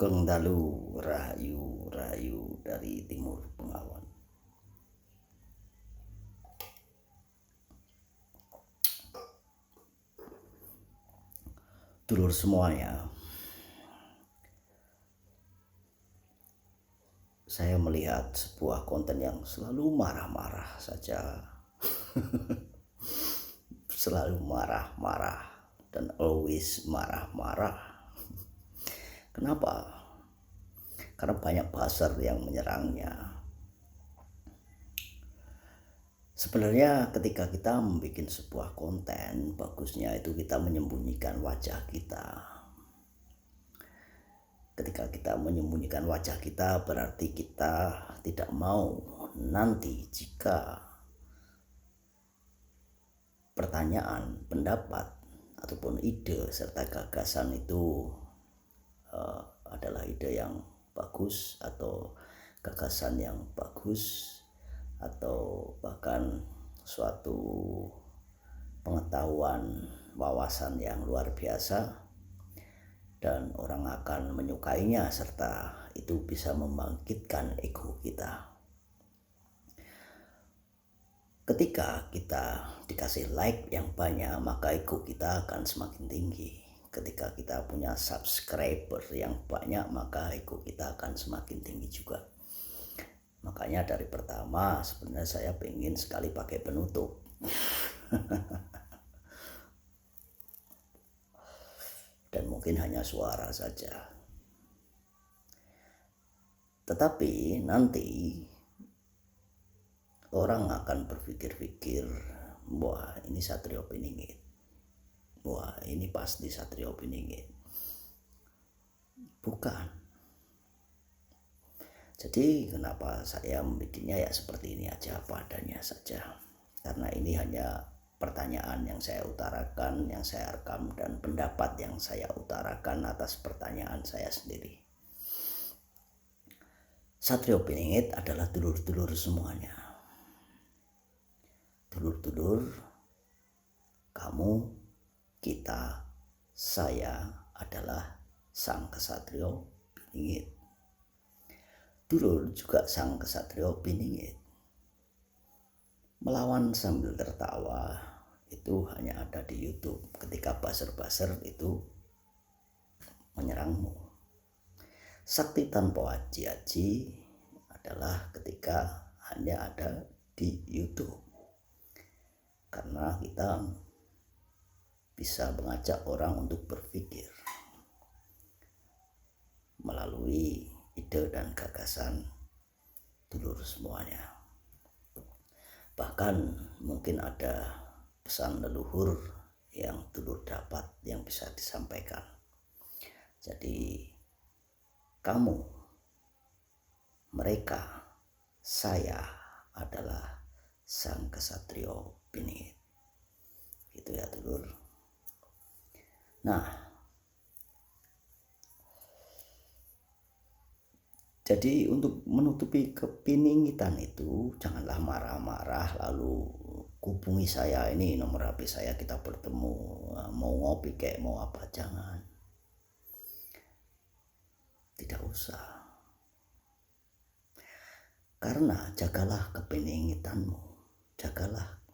Sugeng Dalu rahayu dari Timur Bengawan. Dulur semuanya, saya melihat sebuah konten yang selalu marah-marah saja. Selalu marah-marah dan always marah-marah. Kenapa? Karena banyak buzzer yang menyerangnya. Sebenarnya ketika kita membuat sebuah konten, bagusnya itu kita menyembunyikan wajah kita. Ketika kita menyembunyikan wajah kita, berarti kita tidak mau nanti jika pertanyaan, pendapat, ataupun ide serta gagasan itu adalah ide yang bagus atau gagasan yang bagus atau bahkan suatu pengetahuan, wawasan yang luar biasa, dan orang akan menyukainya serta itu bisa membangkitkan ego kita. Ketika kita dikasih like yang banyak, maka ego kita akan semakin tinggi. Ketika kita punya subscriber yang banyak, maka ego kita akan semakin tinggi juga. Makanya dari pertama sebenarnya saya pengen sekali pakai penutup. Dan mungkin hanya suara saja. Tetapi nanti orang akan berpikir-pikir, wah ini Satrio Piningit, wah ini pasti Satrio Piningit. Bukan. Jadi kenapa saya membuatnya ya seperti ini aja, apa adanya saja. Karena ini hanya pertanyaan yang saya utarakan, yang saya rekam, dan pendapat yang saya utarakan atas pertanyaan saya sendiri. Satrio Piningit adalah dulur-dulur semuanya. Dulur-dulur, kamu, kita, saya adalah sang kesatrio Piningit. Dulur juga sang kesatrio Piningit. Melawan sambil tertawa itu hanya ada di YouTube ketika buzzer-buzzer itu menyerangmu. Sakti tanpa aji-aji adalah ketika hanya ada di YouTube. Karena kita bisa mengajak orang untuk berpikir melalui ide dan gagasan dulur semuanya. Bahkan mungkin ada pesan leluhur yang dulur dapat yang bisa disampaikan. Jadi kamu, mereka, saya adalah sang kesatrio Piningit. Gitu ya dulur. Nah, jadi untuk menutupi kepiningitan itu, janganlah marah-marah lalu hubungi saya, ini nomor HP saya, kita bertemu, mau ngopi kayak mau apa, jangan. Tidak usah. Karena jagalah kepiningitanmu, jagalah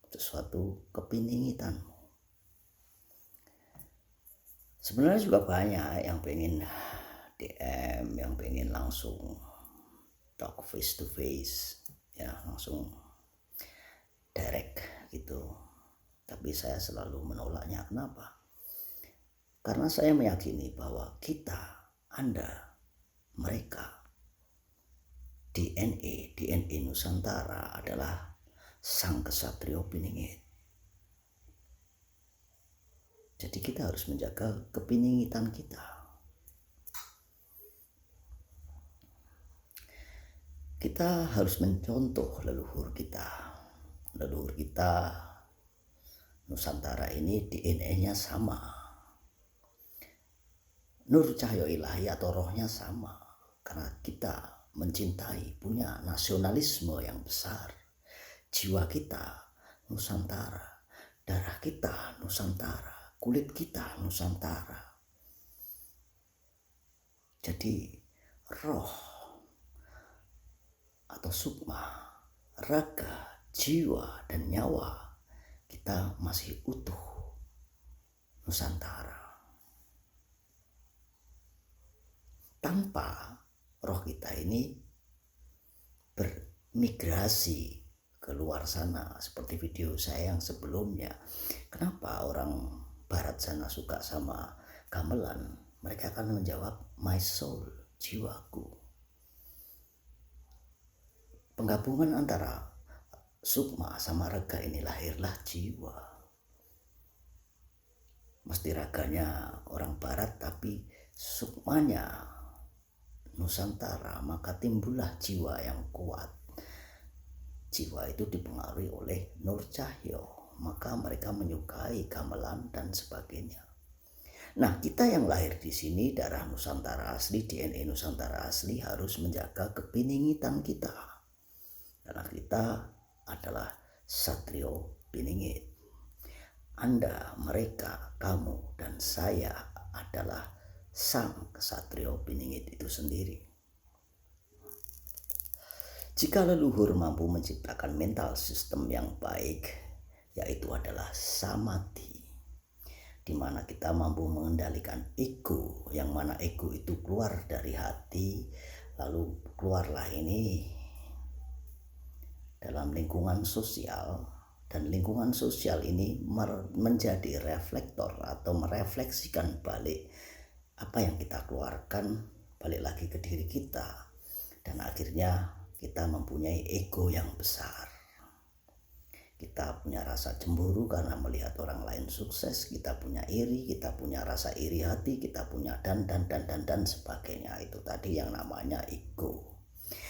sesuatu kepiningitanmu. Sebenarnya juga banyak yang pengen DM, yang pengen langsung talk face to face, ya langsung direct gitu. Tapi saya selalu menolaknya. Kenapa? Karena saya meyakini bahwa kita, Anda, mereka, DNA Nusantara adalah sang kesatrio Piningit. Jadi kita harus menjaga kepiningitan kita. Kita harus mencontoh leluhur kita. Leluhur kita Nusantara ini DNA-nya sama. Nur cahaya ilahi atau rohnya sama. Karena kita mencintai, punya nasionalisme yang besar. Jiwa kita Nusantara, darah kita Nusantara, kulit kita Nusantara. Jadi roh atau sukma, raga, jiwa, dan nyawa kita masih utuh Nusantara. Tanpa roh kita ini bermigrasi ke luar sana, seperti video saya yang sebelumnya. Kenapa orang barat sana suka sama gamelan? Mereka akan menjawab my soul, jiwaku. Penggabungan antara sukma sama raga ini lahirlah jiwa. Mesti raganya orang barat tapi sukmanya Nusantara, maka timbullah jiwa yang kuat. Jiwa itu dipengaruhi oleh Nur Cahyo, maka mereka menyukai gamelan dan sebagainya. Nah, kita yang lahir di sini, darah Nusantara asli, DNA Nusantara asli, harus menjaga kebiningitan kita. Karena kita adalah Satrio Biningit. Anda, mereka, kamu, dan saya adalah sang Kesatrio Biningit itu sendiri. Jika leluhur mampu menciptakan mental sistem yang baik, yaitu adalah samadhi, di mana kita mampu mengendalikan ego, yang mana ego itu keluar dari hati, lalu keluarlah ini dalam lingkungan sosial, dan lingkungan sosial ini menjadi reflektor atau merefleksikan balik apa yang kita keluarkan balik lagi ke diri kita, dan akhirnya kita mempunyai ego yang besar. Kita punya rasa cemburu karena melihat orang lain sukses, kita punya iri, kita punya rasa iri hati, kita punya dan sebagainya. Itu tadi yang namanya ego.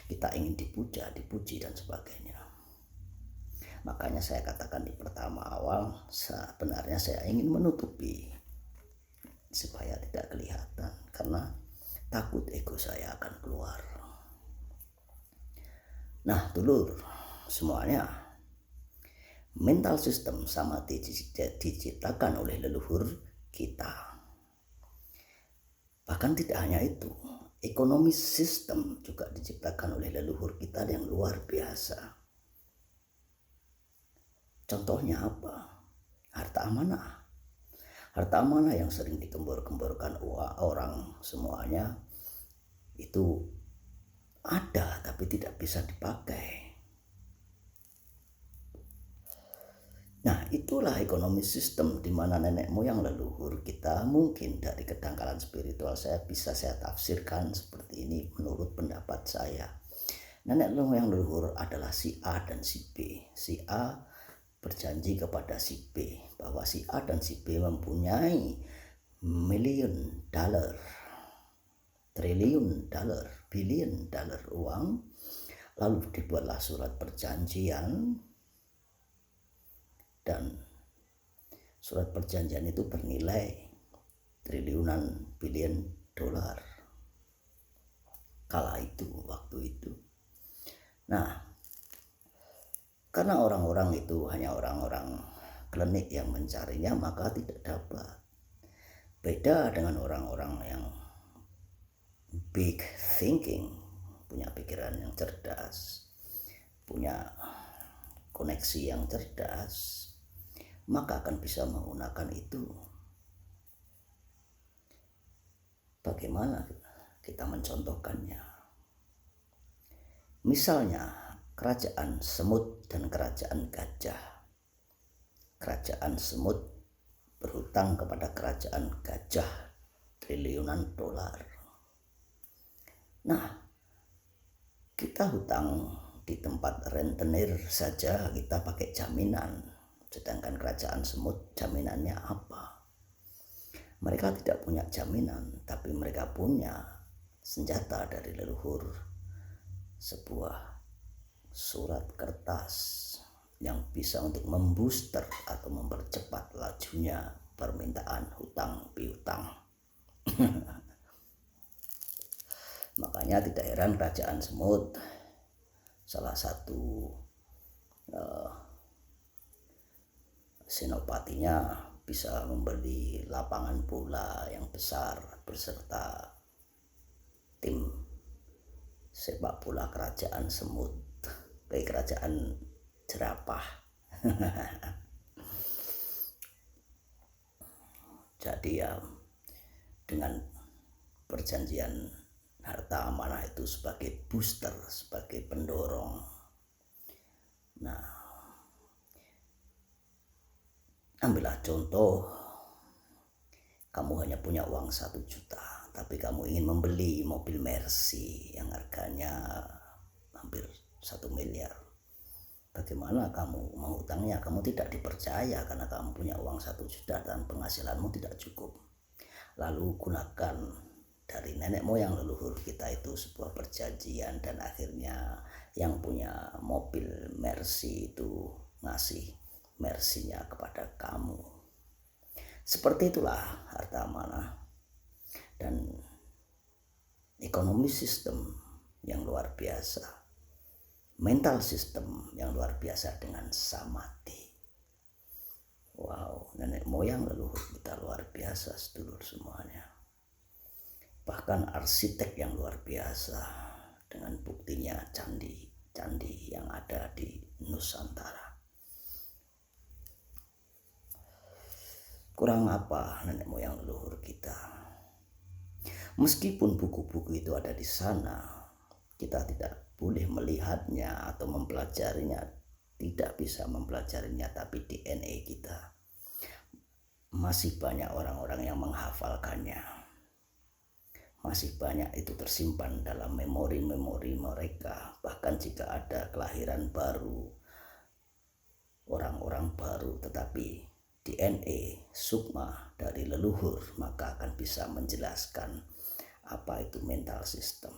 Kita ingin dipuja, dipuji dan sebagainya. Makanya saya katakan di pertama awal, sebenarnya saya ingin menutupi supaya tidak kelihatan, karena takut ego saya akan keluar. Nah, dulur semuanya, mental system samadhi diciptakan oleh leluhur kita. Bahkan tidak hanya itu, ekonomi sistem juga diciptakan oleh leluhur kita yang luar biasa. Contohnya apa? Harta amanah. Harta amanah yang sering digembor-gemborkan orang semuanya itu ada tapi tidak bisa dipakai. Nah, itulah ekonomi sistem di mana nenek moyang leluhur kita, mungkin dari kedangkalan spiritual saya tafsirkan seperti ini menurut pendapat saya. Nenek moyang leluhur adalah si A dan si B. Si A berjanji kepada si B bahwa si A dan si B mempunyai $1 million, $1 trillion, $1 billion uang. Lalu dibuatlah surat perjanjian, dan surat perjanjian itu bernilai triliunan billion dolar kala itu, waktu itu. Nah, karena orang-orang itu hanya orang-orang klinik yang mencarinya, maka tidak dapat. Beda dengan orang-orang yang big thinking, punya pikiran yang cerdas, punya koneksi yang cerdas, maka akan bisa menggunakan itu. Bagaimana kita mencontohkannya? Misalnya kerajaan semut dan kerajaan gajah. Kerajaan semut berhutang kepada kerajaan gajah triliunan dolar. Nah, kita hutang di tempat rentenir saja kita pakai jaminan, sedangkan kerajaan semut jaminannya apa? Mereka tidak punya jaminan, tapi mereka punya senjata dari leluhur, sebuah surat kertas yang bisa untuk membooster atau mempercepat lajunya permintaan hutang piutang. Makanya tidak heran kerajaan semut salah satu senopatinya bisa membeli lapangan bola yang besar beserta tim sepak bola kerajaan semut, kerajaan jerapah. Jadi ya, dengan perjanjian harta amanah itu sebagai booster, sebagai pendorong. Nah, ambillah contoh, kamu hanya punya uang 1 juta, tapi kamu ingin membeli mobil Mercy yang harganya hampir 1 miliar. Bagaimana kamu menghutangnya? Kamu tidak dipercaya karena kamu punya uang 1 juta dan penghasilanmu tidak cukup. Lalu gunakan dari nenek moyang leluhur kita itu sebuah perjanjian, dan akhirnya yang punya mobil Mercy itu ngasih Mercy-nya kepada kamu. Seperti itulah harta amanah dan ekonomi sistem yang luar biasa. Mental system yang luar biasa dengan samadhi. Wow, nenek moyang leluhur kita luar biasa, sedulur semuanya. Bahkan arsitek yang luar biasa, dengan buktinya candi-candi yang ada di Nusantara. Kurang apa nenek moyang leluhur kita? Meskipun buku-buku itu ada di sana, kita tidak boleh melihatnya atau mempelajarinya, tidak bisa mempelajarinya, tapi DNA kita masih banyak orang-orang yang menghafalkannya. Masih banyak itu tersimpan dalam memori-memori mereka. Bahkan jika ada kelahiran baru, orang-orang baru, tetapi DNA sukma dari leluhur, maka akan bisa menjelaskan apa itu mental system.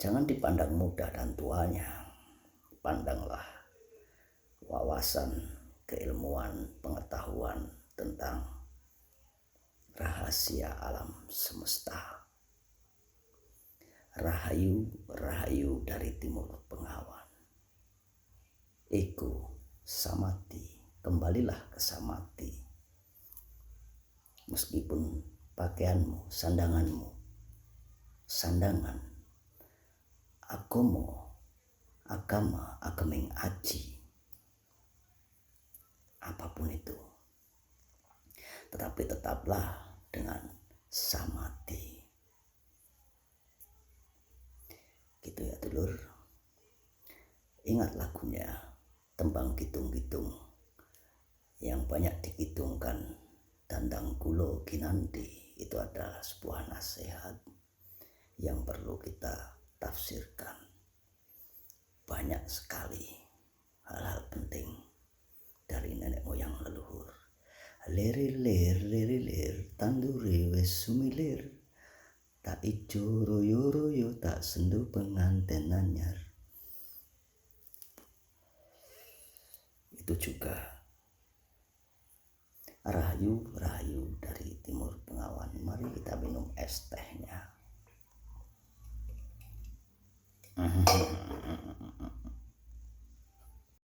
Jangan dipandang muda dan tuanya, pandanglah wawasan, keilmuan, pengetahuan tentang rahasia alam semesta. Rahayu, rahayu dari timur pengawan. Ego, samadhi, kembalilah ke samadhi. Meskipun pakaianmu, sandangan, agama, ageming aji, apapun itu, tetapi tetaplah dengan samadhi. Gitu ya dulur. Ingat lagunya Tembang Gitung-Gitung yang banyak digitungkan, Dandang Kulo Kinanti. Itu adalah sebuah nasihat yang perlu kita tafsirkan. Banyak sekali hal-hal penting dari nenek moyang leluhur. Lir, tanduri wis sumilir, tak ijo royo-royo, tak sendu penganten anyar. Itu juga rahayu dari timur pengawan. Mari kita minum es tehnya.